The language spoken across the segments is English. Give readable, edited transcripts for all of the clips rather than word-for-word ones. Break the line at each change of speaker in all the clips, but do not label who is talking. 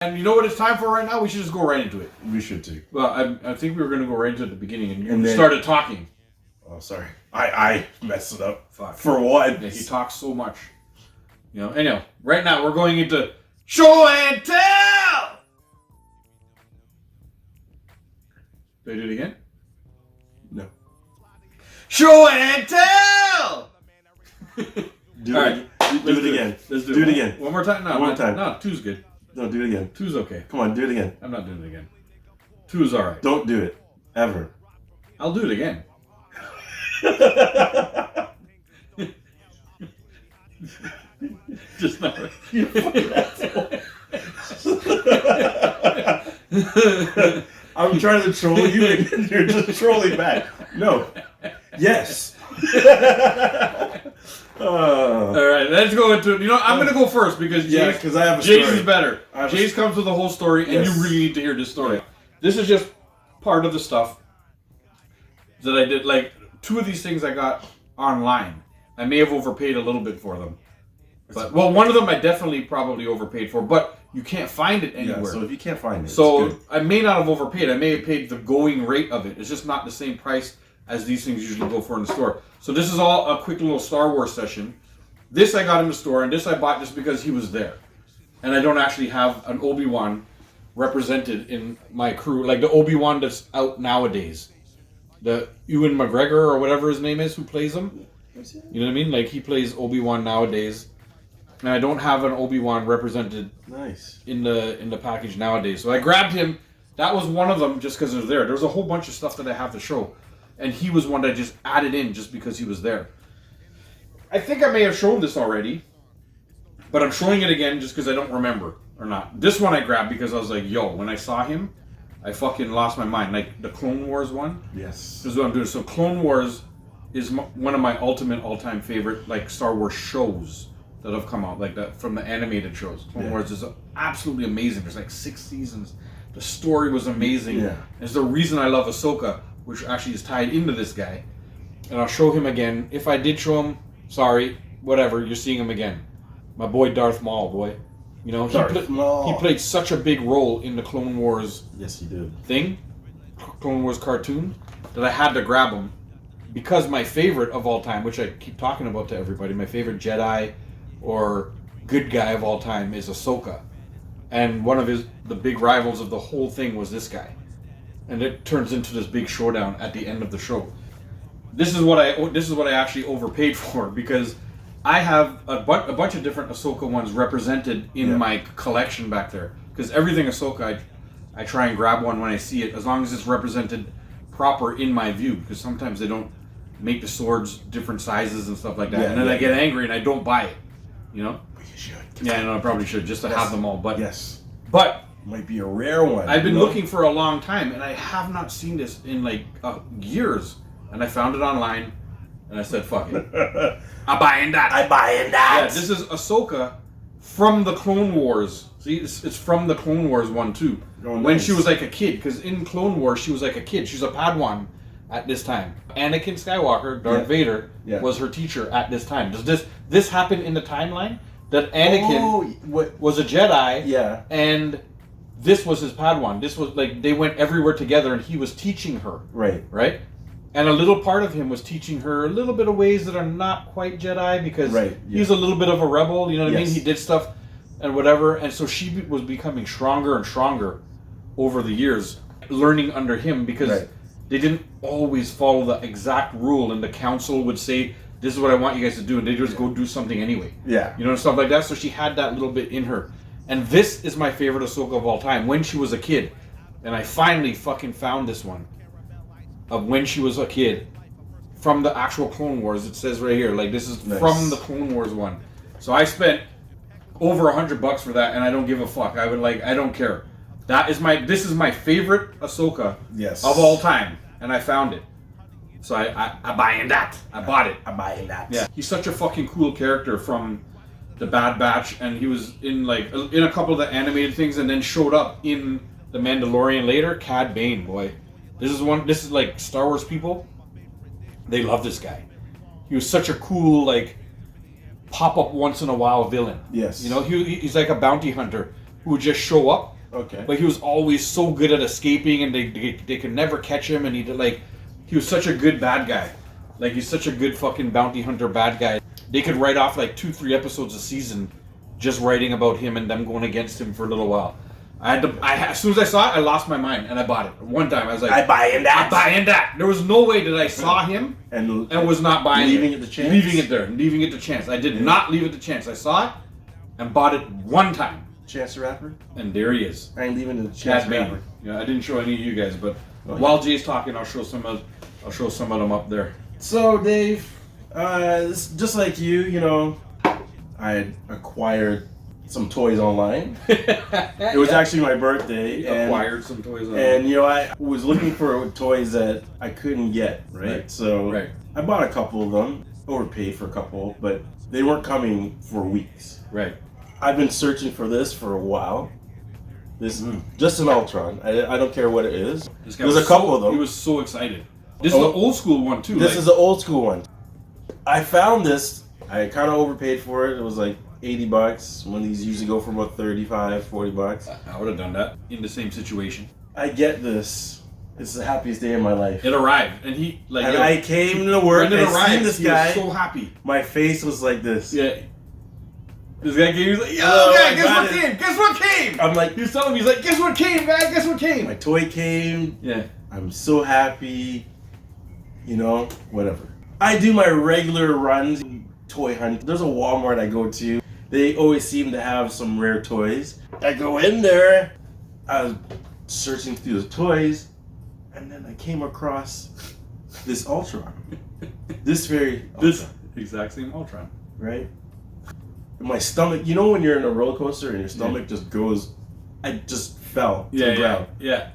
And you know what it's time for right now? We should just go right into it.
We should too.
Well, I think we were going to go right into it at the beginning, and you
And then-
started talking.
Oh, sorry. I messed it up.
Fuck.
For what?
Yeah, he talks so much. You know. Anyhow, right now we're going into show and tell. Do I do it again?
No.
Show and tell.
Do
All
it.
right.
Do it again.
Let's
do it again.
One more time. No,
One more time.
No, two's good.
No, do it again.
Two's okay.
Come on, do it again.
I'm not doing it again. Two is all right.
Don't do it. Ever.
I'll do it again. Just not.
You fucking asshole. I'm trying to troll you and you're just trolling back. No. Yes.
All right, let's go into it. You know, I'm going to go first because
Yeah,
Jay's,
'cause I have a
Jay's
story.
is better.
I have a
Jay's comes with the whole story, and
Yes.
you really need to hear this story.
Yeah.
This is just part of the stuff that I did. Like, two of these things I got online. I may have overpaid a little bit for them. But, well, one of them I definitely probably overpaid for, but you can't find it anywhere.
Yeah, so if you can't find it,
So
it's good.
I may not have overpaid. I may have paid the going rate of it. It's just not the same price as these things usually go for in the store. So this is all a quick little Star Wars session. This I got in the store, and this I bought just because he was there. And I don't actually have an Obi-Wan represented in my crew, like the Obi-Wan that's out nowadays. The Ewan McGregor or whatever his name is who plays him. You know what I mean? Like he plays Obi-Wan nowadays. And I don't have an Obi-Wan represented
Nice.
in the package nowadays. So I grabbed him. That was one of them just because it was there. There was a whole bunch of stuff that I have to show. And he was one that I just added in just because he was there. I think I may have shown this already. But I'm showing it again just because I don't remember or not. This one I grabbed because I was like, yo, when I saw him, I fucking lost my mind. Like the Clone Wars one.
Yes.
This is what I'm doing. So Clone Wars is one of my ultimate all-time favorite like Star Wars shows that have come out, like that from the animated shows. Clone Wars is absolutely amazing. There's like 6 seasons. The story was amazing.
Yeah.
It's the reason I love Ahsoka, which actually is tied into this guy. And I'll show him again. If I did show him, sorry, whatever, you're seeing him again. My boy Darth Maul, boy. You know,
Darth Maul.
he played such a big role in the Clone Wars
Yes, he did.
thing, Clone Wars cartoon, that I had to grab him because my favorite of all time, which I keep talking about to everybody, my favorite Jedi or good guy of all time is Ahsoka, and one of the big rivals of the whole thing was this guy, and it turns into this big showdown at the end of the show. This is what I actually overpaid for because I have a bunch of different Ahsoka ones represented in my collection back there. Because everything Ahsoka, I try and grab one when I see it, as long as it's represented proper in my view. Because sometimes they don't make the swords different sizes and stuff like that,
Yeah,
and then
yeah,
I get angry and I don't buy it. You know?
But you should.
Yeah, I know I probably should just to have them all. But
Yes.
but
Might be a rare one.
I've been
you know?
looking for a long time, and I have not seen this in like years. And I found it online, and I said, "Fuck it, I'm buying that."
I buying that.
Yeah, this is Ahsoka from the Clone Wars. See, it's from the Clone Wars one too.
Oh,
When
nice.
she was like a kid, because in Clone Wars she was like a kid. She's a Padawan at this time. Anakin Skywalker, Darth Vader, was her teacher at this time. Does this happen in the timeline that Anakin was a Jedi?
Yeah.
And this was his Padawan. This was like they went everywhere together, and he was teaching her.
Right.
Right? And a little part of him was teaching her a little bit of ways that are not quite Jedi because he's a little bit of a rebel, you know what I mean? He did stuff and whatever. And so she was becoming stronger and stronger over the years, learning under him because they didn't always follow the exact rule. And the council would say, this is what I want you guys to do. And they just go do something anyway.
Yeah.
You know, stuff like that. So she had that little bit in her. And this is my favorite Ahsoka of all time, when she was a kid. And I finally fucking found this one. Of when she was a kid, from the actual Clone Wars. It says right here, like this is from the Clone Wars one. So I spent over $100 for that, and I don't give a fuck. I don't care. This is my favorite Ahsoka of all time, and I found it. So I buying that. I bought it.
I buying that.
Yeah, he's such a fucking cool character from the Bad Batch, and he was in a couple of the animated things, and then showed up in the Mandalorian later. Cad Bane, boy. This is like Star Wars people. They love this guy. He was such a cool, like, pop up once in a while villain.
Yes.
You know, he's like a bounty hunter, who would just show up.
Okay.
Like he was always so good at escaping, and they could never catch him. And he was such a good bad guy. Like he's such a good fucking bounty hunter bad guy. They could write off like 2-3 episodes a season, just writing about him and them going against him for a little while. As soon as I saw it, I lost my mind and I bought it. One time I was like,
I buy in that.
I buy in that. There was no way that I saw him and was not buying
leaving
it.
it to chance?
Leaving it there. Leaving it to chance. I did not leave it to chance. I saw it and bought it one time.
Chance the Rapper?
And there he is.
I ain't leaving it to Chance
Chad
the
Bailey.
Rapper.
Yeah, I didn't show any of you guys, but while Jay's talking, I'll show some of them up there.
So, Dave, just like you know, I had acquired some toys online. It was actually my birthday.
Acquired some toys online.
And, you know, I was looking for toys that I couldn't get, right? So, I bought a couple of them, overpaid for a couple, but they weren't coming for weeks.
Right.
I've been searching for this for a while. This just an Ultron. I don't care what it is. There's a couple of them.
He was so excited. This is the old school one too.
This is the old school one. I found this. I kind of overpaid for it. It was like $80 when these usually go for about $35, $40.
I would have done that in the same situation.
I get this. It's the happiest day of my life.
It arrived, and he like.
And I came to work.
When it arrived,
seen this guy.
He was so happy.
My face was like this.
Yeah. This guy came. He was like, "Yo, guy, guess what came? Guess what came?"
I'm like,
he was telling me, he's like, "Guess what came, guy? Guess what came?"
My toy came.
Yeah.
I'm so happy. You know, whatever. I do my regular runs, toy hunt. There's a Walmart I go to. They always seem to have some rare toys. I go in there. I was searching through the toys, and then I came across this Ultron. This
exact same Ultron.
Right? And my stomach, you know when you're in a roller coaster and your stomach just goes, I just fell to the ground.
Yeah.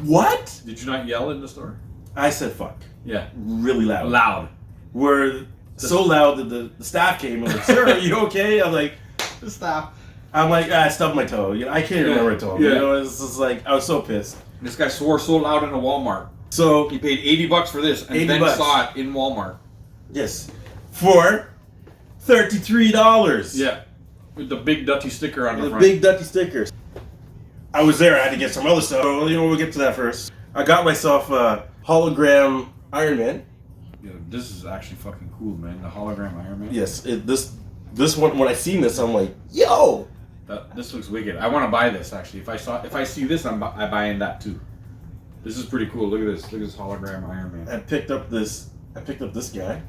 What?
Did you not yell in the store?
I said fuck.
Yeah.
Really loud.
Loud.
Where so loud that the staff came and was like, sir, are you okay? I'm like,
the staff.
I'm like, I stubbed my toe. You know, I can't remember what I told him. You know, it's just like, I was so pissed.
This guy swore so loud in a Walmart.
So
he paid $80 for this and then saw it in Walmart.
Yes. For $33.
Yeah. With the big Dutty sticker on the front.
The big Dutty stickers. I was there, I had to get some other stuff. So, you know, we'll get to that first. I got myself a hologram Iron Man.
Yeah, this is actually fucking cool, man. The hologram Iron Man.
Yes, this one, when I seen this, I'm like, yo!
This looks wicked. I want to buy this, actually. If I see this, I buy in that too. This is pretty cool. Look at this. Look at this hologram Iron Man.
I picked up this guy,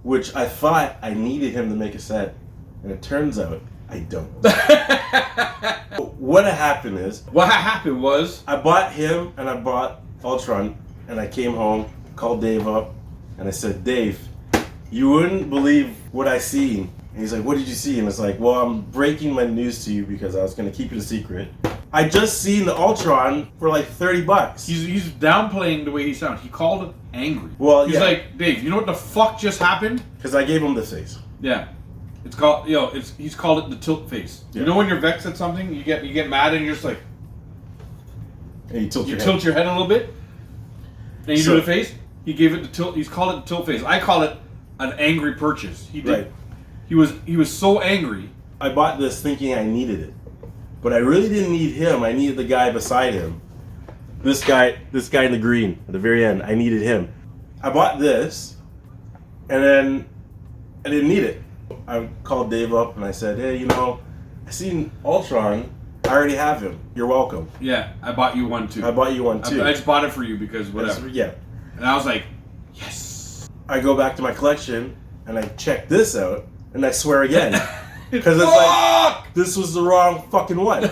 which I thought I needed him to make a set, and it turns out I don't. What happened was I bought him and I bought Ultron, and I came home, called Dave up, and I said, Dave, you wouldn't believe what I seen. And he's like, what did you see? And it's like, well, I'm breaking my news to you because I was going to keep it a secret. I just seen the Ultron for like $30.
He's downplaying the way he sounds. He called it angry.
Well,
he's like, Dave, you know what the fuck just happened?
Because I gave him the face.
Yeah. It's called, he's called it the tilt face. Yeah. You know when you're vexed at something, you get mad and you're just like,
and you tilt
your head a little bit, and you do the face. He gave it the tilt. He's called it the tilt face. I call it an angry purchase. He did. Right. He was so angry.
I bought this thinking I needed it, but I really didn't need him. I needed the guy beside him. This guy in the green at the very end. I needed him. I bought this, and then I didn't need it. I called Dave up and I said, hey, you know, I seen Ultron. I already have him. You're welcome.
Yeah, I bought you one too.
I
just bought it for you because whatever.
Yeah.
And I was like, yes.
I go back to my collection and I check this out and I swear again. Because it's like, this was the wrong fucking one.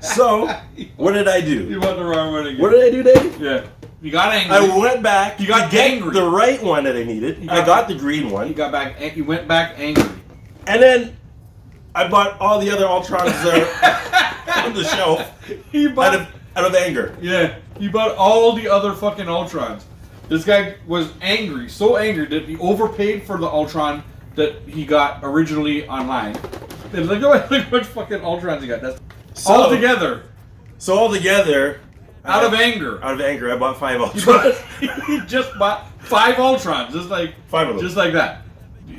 So, what did I do?
You bought the wrong one again.
What did I do, Dave?
Yeah. You got angry.
I went back.
You got angry.
The right one that I needed. I got the green one.
You went back angry.
And then I bought all the other Ultrons on the shelf out of anger.
Yeah. He bought all the other fucking Ultrons. This guy was angry, so angry that he overpaid for the Ultron that he got originally online. And look how much fucking Ultrons he got. That's all together.
So all together.
Out of anger,
I bought 5 Ultrons.
He just bought 5 Ultrons, just like
5 of them,
just like that.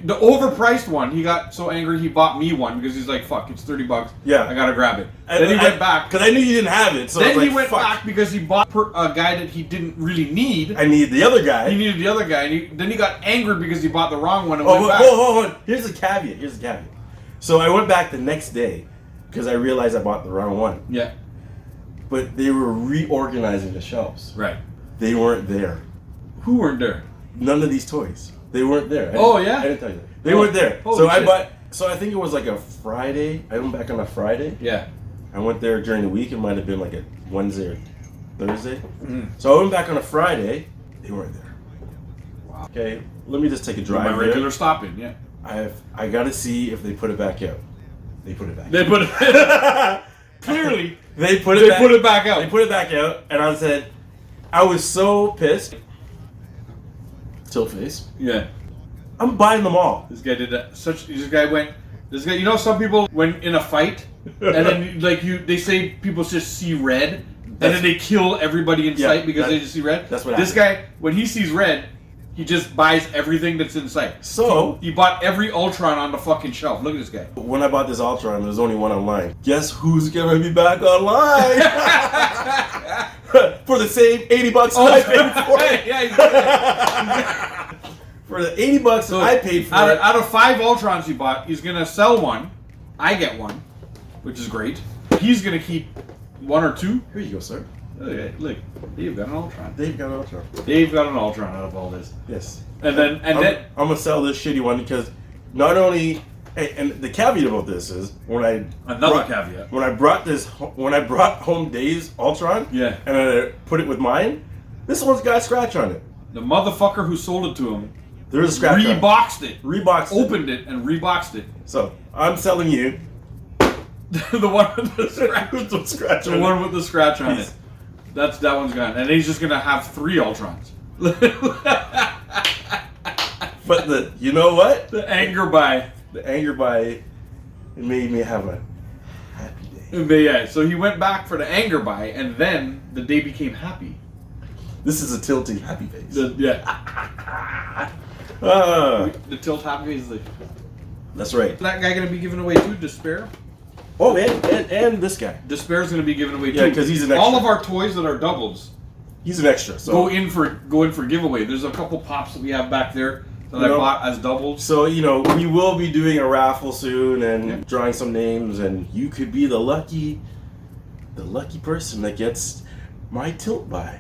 the overpriced one, he got so angry he bought me one because he's like, "Fuck, it's $30.
Yeah.
I gotta grab it." Then he went back.
because I knew you didn't have it. So I
Then
was
he
like,
went
fuck.
back because he bought a guy that he didn't really need.
I need the other guy.
He needed the other guy, and then he got angry because he bought the wrong one and
Oh,
went back.
hold on. Here's the caveat. So I went back the next day because I realized I bought the wrong one.
Yeah,
But they were reorganizing the shelves.
right.
They weren't there.
Who weren't there?
None of these toys. They weren't there.
Oh, yeah?
I didn't tell you. They weren't there.
Holy
So I
shit.
bought. So I think it was like a Friday. I went back on a Friday.
Yeah.
I went there during the week. It might have been like a Wednesday or Thursday.
Mhm.
So I went back on a Friday. They weren't there.
Wow.
Okay, let me just take a
My
drive
regular
here.
stopping. Yeah.
I got to see if they put it back out. They put it back.
They put it clearly.
They put it.
They
back,
put it back out.
They put it back out, and I said, I was so pissed. Tilt face.
Yeah.
I'm buying them all.
This guy did that. This guy went. This guy. You know, some people when in a fight, and then they say people just see red, and then they kill everybody in
Yeah,
sight because
that-
they just see red.
that's what
This guy, when he sees red, he just buys everything that's in sight.
So
He bought every Ultron on the fucking shelf. Look at this guy.
when I bought this Ultron, there's only one online. Guess who's gonna be back online? For the same $80 I paid for it.
Yeah.
For the $80
So
I paid for
out
it.
of 5 Ultrons he bought, he's gonna sell one. I get one, which is great. He's gonna keep 1 or 2.
Here you go, sir.
Look, Dave got an Ultron.
Dave got an Ultron.
Dave got an Ultron out of all this.
Yes.
And then
I'm gonna sell this shitty one because not only and the caveat about this is when I
caveat.
when I brought home Dave's Ultron,
Yeah.
and I put it with mine, this one's got a scratch on it.
The motherfucker who sold it to him
There's a scratch on it.
reboxed it,
Reboxed it.
opened it, and reboxed it.
So I'm selling you
The one with the scratch.
with the scratch
The
on
one
it.
with the scratch on
Yes.
it. That one's gone, and he's just gonna have 3 Ultrons.
But you know what?
The anger buy.
The anger by it made me have a happy day.
But yeah, so he went back for the anger buy, and then the day became happy.
This is a tilting happy face.
The tilt happy face is like,
That's right.
that guy gonna be given away too, Despair?
Oh, and this guy.
Despair's gonna be given away too.
Yeah, 'cause he's an extra.
All of our toys that are doubles
He's an extra. So
go in for giveaway. There's a couple pops that we have back there that I bought as doubles.
So, we will be doing a raffle soon and drawing some names, and you could be the lucky person that gets my tilt buy.